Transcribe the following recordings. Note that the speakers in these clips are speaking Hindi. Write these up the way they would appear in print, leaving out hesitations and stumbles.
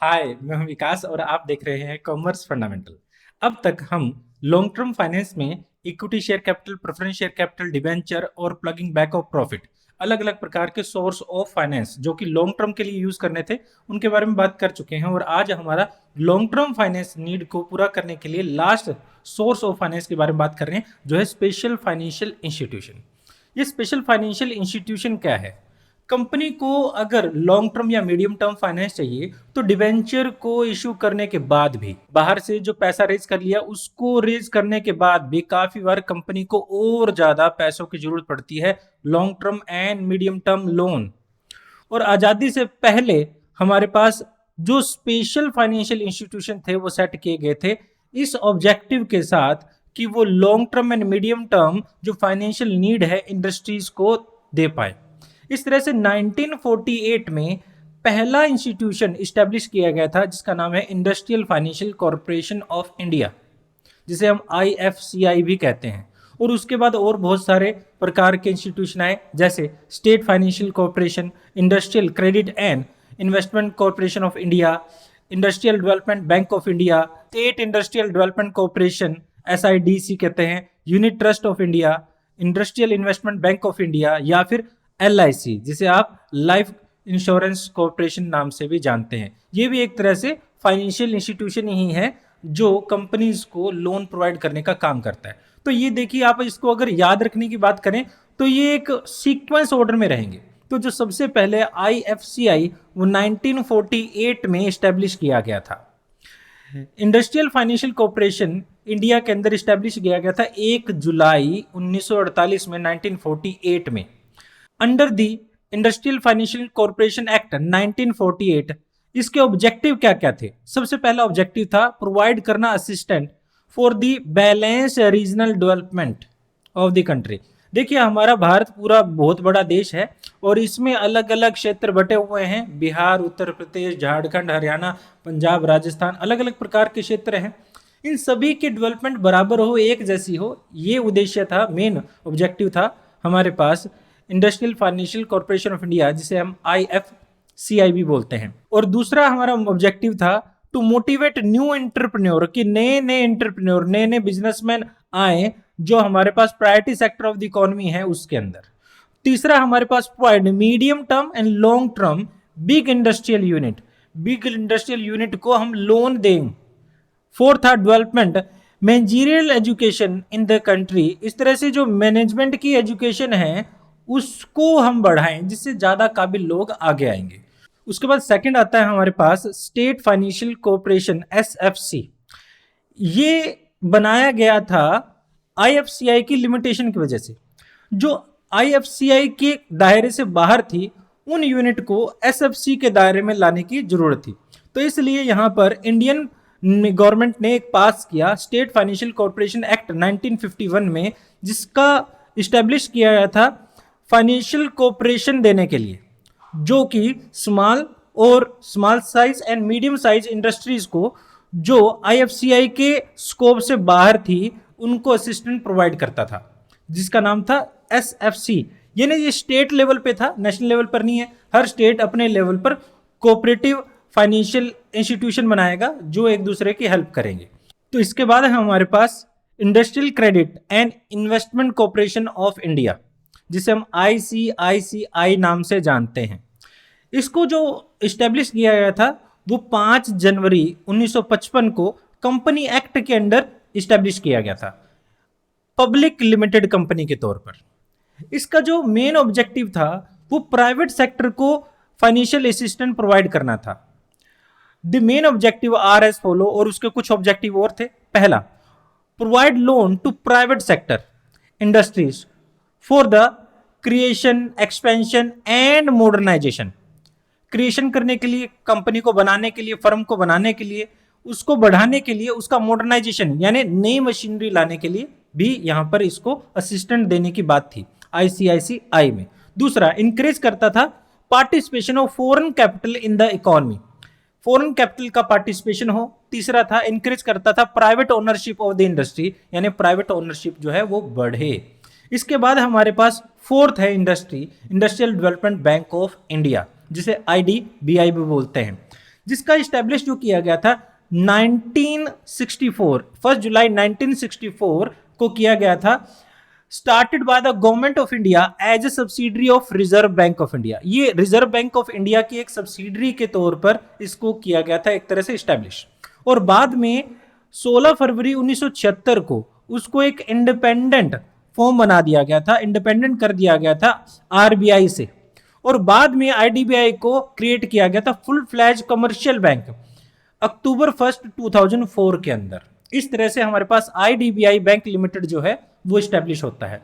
हाय, मैं हूं विकास और आप देख रहे हैं कॉमर्स फंडामेंटल। अब तक हम लॉन्ग टर्म फाइनेंस में equity share capital, preference share capital, debenture और प्लगिंग बैक ऑफ प्रॉफिट, अलग अलग प्रकार के सोर्स ऑफ फाइनेंस जो कि लॉन्ग टर्म के लिए यूज करने थे, उनके बारे में बात कर चुके हैं। और आज हमारा लॉन्ग टर्म फाइनेंस नीड को पूरा करने के लिए लास्ट सोर्स ऑफ फाइनेंस के बारे में बात कर रहे हैं, जो है स्पेशल फाइनेंशियल इंस्टीट्यूशन। ये स्पेशल फाइनेंशियल इंस्टीट्यूशन क्या है? कंपनी को अगर लॉन्ग टर्म या मीडियम टर्म फाइनेंस चाहिए तो डिवेंचर को इशू करने के बाद भी, बाहर से जो पैसा रेज कर लिया उसको रेज करने के बाद भी काफी बार कंपनी को और ज्यादा पैसों की जरूरत पड़ती है long term and medium term loan. और आजादी से पहले हमारे पास जो स्पेशल फाइनेंशियल इंस्टीट्यूशन थे वो सेट किए गए थे इस ऑब्जेक्टिव के साथ कि वो long term and medium term जो फाइनेंशियल नीड है इंडस्ट्रीज को दे पाए। इस तरह से 1948 में पहला इंस्टीट्यूशन इस्टेब्लिश किया गया था जिसका नाम है industrial financial corporation of India, जिसे हम IFCI भी कहते हैं। और उसके बाद और बहुत सारे प्रकार के इंस्टीट्यूशन आए, जैसे state financial corporation, industrial credit and investment corporation of India, industrial development bank of India, state industrial development corporation SIDC कहते हैं, unit trust of India, industrial investment bank of India, या फिर LIC जिसे आप लाइफ इंश्योरेंस कॉरपोरेशन नाम से भी जानते हैं। ये भी एक तरह से फाइनेंशियल इंस्टीट्यूशन ही है जो कंपनीज को लोन प्रोवाइड करने का काम करता है। तो ये देखिए, आप इसको अगर याद रखने की बात करें तो ये एक सीक्वेंस ऑर्डर में रहेंगे। तो जो सबसे पहले IFCI वो 1948 में स्टैब्लिश किया गया था। इंडस्ट्रियल फाइनेंशियल कॉरपोरेशन इंडिया के अंदर स्टैब्लिश किया गया था 1 जुलाई 1948 में, 1948 में, under the industrial financial corporation act 1948। इसके ऑब्जेक्टिव क्या क्या थे? सबसे पहला ऑब्जेक्टिव था प्रोवाइड करना assistant for the balance regional development of the country. देखिए, हमारा भारत पूरा बहुत बड़ा देश है और इसमें अलग अलग क्षेत्र बटे हुए हैं। बिहार, उत्तर प्रदेश, झारखंड, हरियाणा, पंजाब, राजस्थान, अलग अलग प्रकार के क्षेत्र हैं। इन सभी की डेवलपमेंट बराबर हो, एक जैसी हो, ये उद्देश्य था, मेन ऑब्जेक्टिव था हमारे पास industrial financial corporation of India, जिसे हम IFCI भी बोलते हैं। और दूसरा हमारा ऑब्जेक्टिव था टू मोटिवेट न्यू एंटरप्रेन्योर, कि नए नए एंटरप्रेन्योर, नए नए बिजनेसमैन आए जो हमारे पास priority sector of the economy है उसके अंदर। तीसरा हमारे पास provide medium term and long term big industrial unit, big industrial unit को हम लोन दें। फोर्थ था development managerial education in the country, इस तरह से जो मैनेजमेंट की एजुकेशन है उसको हम बढ़ाएं जिससे ज्यादा काबिल लोग आगे आएंगे। उसके बाद सेकंड आता है हमारे पास स्टेट फाइनेंशियल कॉरपोरेशन SFC। ये बनाया गया था IFCI की लिमिटेशन की वजह से। जो IFCI के दायरे से बाहर थी उन यूनिट को SFC के दायरे में लाने की जरूरत थी। तो इसलिए यहां पर इंडियन गवर्नमेंट ने एक पास किया स्टेट फाइनेंशियल कॉरपोरेशन एक्ट 1951 में, जिसका इस्टेब्लिश किया गया था फाइनेंशियल कॉरपोरेशन देने के लिए, जो कि small size and medium size industries को जो IFCI के स्कोप से बाहर थी उनको असिस्टेंट प्रोवाइड करता था, जिसका नाम था SFC। यानी ये स्टेट लेवल पे था, नेशनल लेवल पर नहीं है। हर स्टेट अपने लेवल पर कोऑपरेटिव फाइनेंशियल इंस्टीट्यूशन बनाएगा जो एक दूसरे की हेल्प करेंगे। तो इसके बाद है हमारे पास industrial credit and investment corporation of India, जिसे हम ICICI नाम से जानते हैं। इसको जो इस्टेब्लिश किया गया था वो 5 जनवरी 1955 को कंपनी एक्ट के अंडर इस्टेब्लिश किया गया था, पब्लिक लिमिटेड कंपनी के तौर पर। इसका जो मेन ऑब्जेक्टिव था वो प्राइवेट सेक्टर को फाइनेंशियल असिस्टेंट प्रोवाइड करना था। The main objective are as follow, और उसके कुछ ऑब्जेक्टिव और थे। पहला, provide loan to private sector industries for the creation, expansion and modernisation. Creation करने के लिए, कंपनी को बनाने के लिए, फर्म को बनाने के लिए, उसको बढ़ाने के लिए, उसका मॉडर्नाइजेशन यानी नई मशीनरी लाने के लिए भी यहां पर इसको असिस्टेंट देने की बात थी ICICI में। दूसरा, इंकरेज करता था participation of foreign capital in the economy, foreign capital का पार्टिसिपेशन हो। तीसरा था, इंकरेज करता था private ownership of the industry, यानी प्राइवेट ओनरशिप जो है वो बढ़े। इसके बाद हमारे पास फोर्थ है industrial development bank of India, जिसे IDBI भी बोलते हैं। जिसका इस्टेब्लिश जो किया गया था 1964, 1 जुलाई 1964 को किया गया था, started by the government of India as a subsidiary of Reserve Bank of India. ये रिजर्व बैंक ऑफ इंडिया की एक सब्सिडरी के तौर पर इसको किया गया था एक तरह से इस्टेब्लिश। और बाद में 16 फरवरी 1976 को उसको एक इंडिपेंडेंट फॉर्म बना दिया गया था, इंडिपेंडेंट कर दिया गया था आरबीआई से। और बाद में आईडीबीआई को क्रिएट किया गया था फुल फ्लैज कमर्शियल बैंक अक्टूबर 1 2004 के अंदर। इस तरह से हमारे पास आईडीबीआई बैंक लिमिटेड जो है वो इस्टेब्लिश होता है।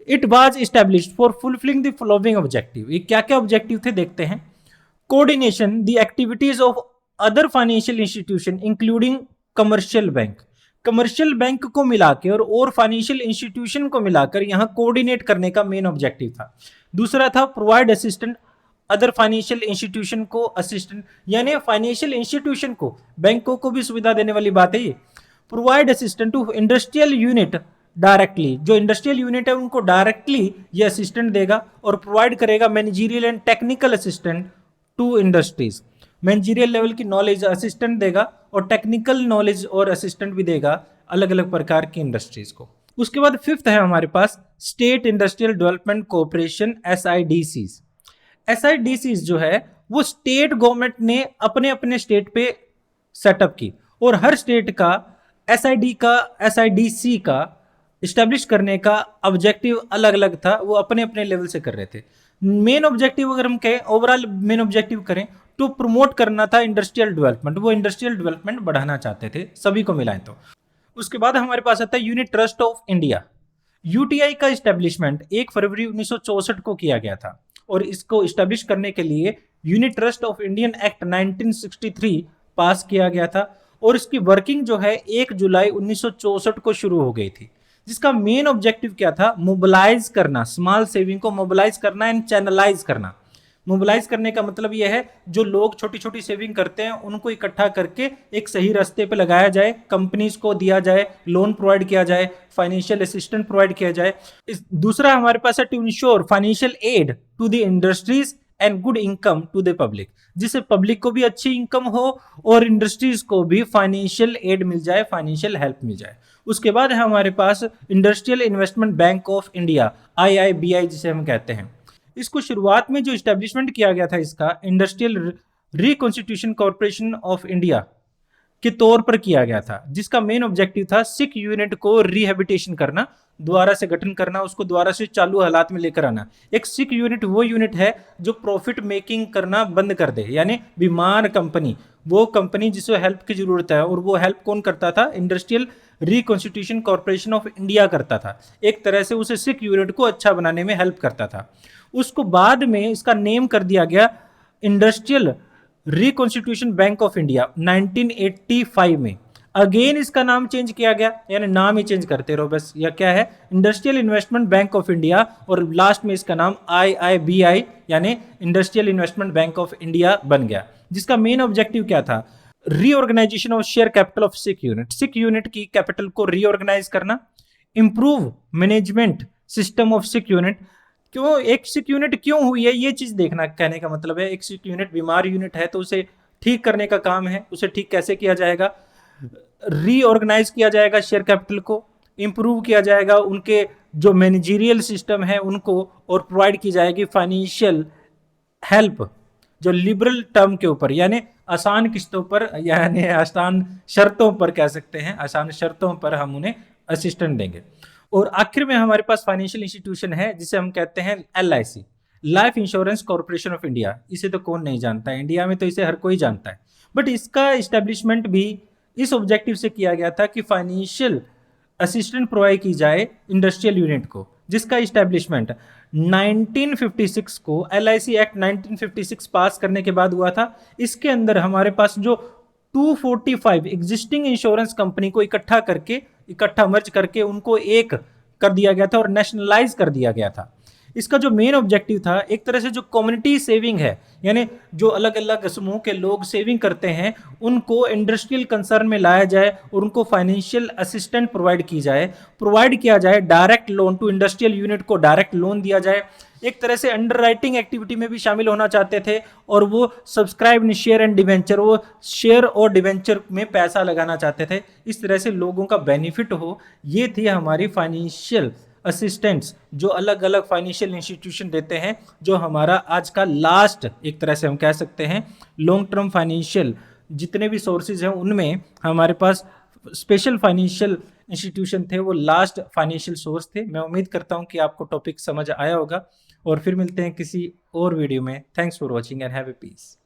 It was established for fulfilling the following objective. ये क्या क्या ऑब्जेक्टिव थे देखते हैं। Coordination the activities of other financial institution including commercial bank. Commercial bank को मिलाकर और फाइनेंशियल इंस्टीट्यूशन को मिलाकर यहाँ कोऑर्डिनेट करने का मेन ऑब्जेक्टिव था। दूसरा था provide assistant other financial institution को असिस्टेंट, यानी फाइनेंशियल इंस्टीट्यूशन को, बैंकों को भी सुविधा देने वाली बात है ये। Provide assistant to industrial unit directly, जो इंडस्ट्रियल यूनिट है उनको डायरेक्टली ये असिस्टेंट देगा। और प्रोवाइड करेगा managerial and technical assistant to industries. Managerial level की नॉलेज असिस्टेंट देगा और टेक्निकल नॉलेज और असिस्टेंट भी देगा अलग अलग प्रकार की इंडस्ट्रीज को। उसके बाद फिफ्थ है हमारे पास स्टेट इंडस्ट्रियल डेवलपमेंट कोऑपरेशन एसआईडीसीज। एसआईडीसीज जो है वो स्टेट गवर्नमेंट ने अपने अपने स्टेट पे सेटअप की और हर स्टेट का एसआईडीसी का इस्टेब्लिश करने का ऑब्जेक्टिव अलग अलग था, वो अपने अपने लेवल से कर रहे थे। मेन ऑब्जेक्टिव अगर हम कहें, ओवरऑल मेन ऑब्जेक्टिव करें तो प्रमोट करना था इंडस्ट्रियल डेवलपमेंट, वो इंडस्ट्रियल डेवलपमेंट बढ़ाना चाहते थे सभी को मिलाएं तो। उसके बाद हमारे पास आता है unit trust of India. UTI का इस्टेब्लिशमेंट 1 फरवरी 1964 को किया गया था और इसको इस्टेब्लिश करने के लिए unit trust of Indian act 1963 पास किया गया था और इसकी वर्किंग जो है 1 जुलाई 1964 को शुरू हो गई थी, जिसका मेन ऑब्जेक्टिव क्या था, मोबिलाइज करना, स्मॉल सेविंग को मोबिलाइज करना एंड चैनलाइज करना। मोबिलाइज करने का मतलब यह है जो लोग छोटी छोटी सेविंग करते हैं उनको इकट्ठा करके एक सही रास्ते पे लगाया जाए, कंपनीज को दिया जाए, लोन प्रोवाइड किया जाए, फाइनेंशियल असिस्टेंट प्रोवाइड किया जाए। दूसरा हमारे पास है to ensure financial aid to the industries and good income to the public, जिससे पब्लिक को भी अच्छी इनकम हो और इंडस्ट्रीज को भी फाइनेंशियल एड मिल जाए, फाइनेंशियल हेल्प मिल जाए। उसके बाद है हमारे पास industrial investment bank of India, IIBI जिसे हम कहते हैं। इसको शुरुआत में जो इस्टेब्लिशमेंट किया गया था इसका industrial reconstitution corporation of India के तौर पर किया गया था, जिसका मेन ऑब्जेक्टिव था सिक यूनिट को रिहेबिटेशन करना, दोबारा से गठन करना, उसको दोबारा से चालू हालात में लेकर आना। एक सिक यूनिट वो यूनिट है जो प्रॉफिट मेकिंग करना बंद कर दे, यानी बीमार कंपनी, वो कंपनी जिसे हेल्प की जरूरत है, और वो हेल्प कौन करता था, industrial reconstitution corporation of India करता था। एक तरह से उसे सिक यूनिट को अच्छा बनाने में हेल्प करता था। उसको बाद में इसका नेम कर दिया गया industrial reconstitution bank of India 1985 में। अगेन इसका नाम चेंज किया गया, यानी नाम ही चेंज करते रहो बस, या क्या है, Industrial investment bank of India, और लास्ट में इसका नाम आईआईबीआई यानी Industrial investment bank of India बन गया, जिसका मेन ऑब्जेक्टिव क्या था, reorganisation of share capital of sick unit, sick unit की कैपिटल को रीऑर्गेनाइज करना, improve management system of sick unit. क्यों एक सिक यूनिट क्यों हुई है, ये चीज देखना, कहने का मतलब है एक सिक यूनिट बीमार यूनिट है तो उसे ठीक करने का काम है, उसे ठीक कैसे किया जाएगा, रीऑर्गेनाइज किया जाएगा शेयर कैपिटल को, इंप्रूव किया जाएगा उनके जो मैनेजरियल सिस्टम है उनको, और प्रोवाइड की जाएगी फाइनेंशियल हेल्प जो लिबरल टर्म के ऊपर, यानी आसान किस्तों पर, यानी आसान शर्तों पर कह सकते हैं, आसान शर्तों पर हम उन्हें असिस्टेंट देंगे। और आखिर में हमारे पास फाइनेंशियल इंस्टीट्यूशन है जिसे हम कहते हैं LIC, life insurance corporation of India. इसे तो कौन नहीं जानता है, इंडिया में तो इसे हर कोई जानता है, बट इसका इस्टेब्लिशमेंट भी इस ऑब्जेक्टिव से किया गया था कि फाइनेंशियल असिस्टेंट प्रोवाइड की जाए इंडस्ट्रियल यूनिट को, जिसका इस्टेब्लिशमेंट 1956 को एलआईसी एक्ट 1956 पास करने के बाद हुआ था। इसके अंदर हमारे पास जो 245 एग्जिस्टिंग इंश्योरेंस कंपनी को इकट्ठा मर्ज करके उनको एक कर दिया गया था और नेशनलाइज कर दिया गया था। इसका जो मेन ऑब्जेक्टिव था, एक तरह से जो कम्युनिटी सेविंग है, यानी जो अलग अलग समूह के लोग सेविंग करते हैं उनको इंडस्ट्रियल कंसर्न में लाया जाए और उनको फाइनेंशियल असिस्टेंट प्रोवाइड किया जाए, direct loan to industrial unit को डायरेक्ट लोन दिया जाए। एक तरह से अंडर राइटिंग एक्टिविटी में भी शामिल होना चाहते थे और वो subscribe in share and debenture, वो शेयर और डिवेंचर में पैसा लगाना चाहते थे, इस तरह से लोगों का बेनिफिट हो। ये थी हमारी फाइनेंशियल असिस्टेंट्स जो अलग अलग फाइनेंशियल इंस्टीट्यूशन देते हैं, जो हमारा आज का लास्ट, एक तरह से हम कह सकते हैं लॉन्ग टर्म फाइनेंशियल जितने भी सोर्सेज हैं उनमें हमारे पास स्पेशल फाइनेंशियल इंस्टीट्यूशन थे, वो लास्ट फाइनेंशियल सोर्स थे। मैं उम्मीद करता हूं कि आपको टॉपिक समझ आया होगा और फिर मिलते हैं किसी और वीडियो में। Thanks for watching and have a piece.